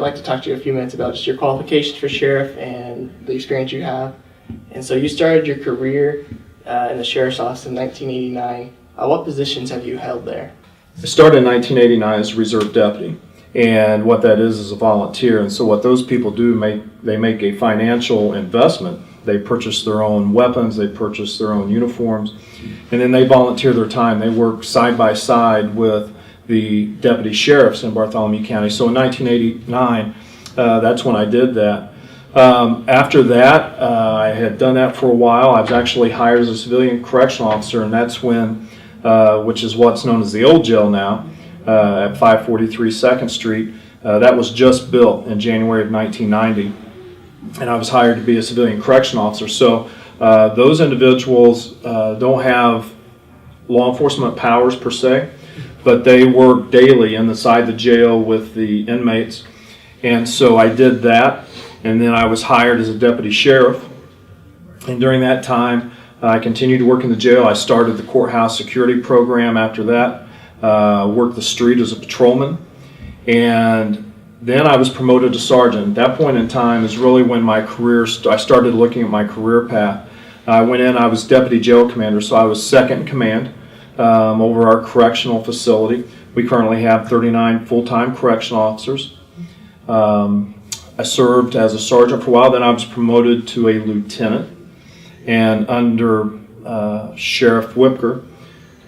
like to talk to you a few minutes about just your qualifications for sheriff and the experience you have. And so you started your career in the sheriff's office in 1989. What positions have you held there? I started in 1989 as a reserve deputy, and what that is a volunteer. And so what those people do, they make a financial investment. They purchase their own weapons, they purchase their own uniforms, and then they volunteer their time. They work side by side with the deputy sheriffs in Bartholomew County. So in 1989, that's when I did that. After that, I had done that for a while. I was actually hired as a civilian correctional officer, and that's when, which is what's known as the old jail now, at 543 2nd Street. That was just built in January of 1990, and I was hired to be a civilian correctional officer. So those individuals don't have law enforcement powers per se, but they work daily inside the jail with the inmates. And so I did that, and then I was hired as a deputy sheriff. And during that time, I continued to work in the jail. I started the courthouse security program after that, worked the street as a patrolman, and then I was promoted to sergeant. At that point in time is really when my career, I started looking at my career path. I went in, I was deputy jail commander, so I was second in command over our correctional facility. We currently have 39 full-time correctional officers. I served as a sergeant for a while, then I was promoted to a lieutenant, and under Sheriff Whipker.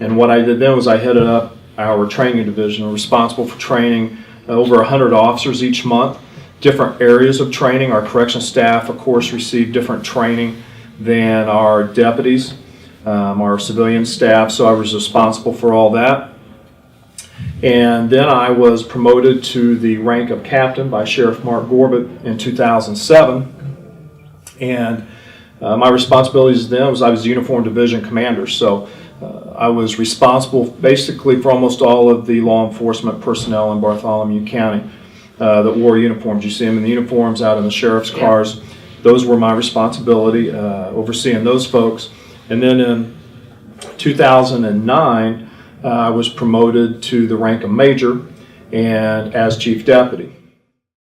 And what I did then was I headed up our training division, responsible for training over 100 officers each month, different areas of training. Our correction staff, of course, received different training than our deputies, our civilian staff, so I was responsible for all that. And then I was promoted to the rank of captain by Sheriff Mark Gorbett in 2007. And my responsibilities then was I was the uniform division commander, so I was responsible basically for almost all of the law enforcement personnel in Bartholomew County that wore uniforms. You see them in the uniforms out in the sheriff's cars. Those were my responsibility, overseeing those folks. And then in 2009, I was promoted to the rank of major and as chief deputy.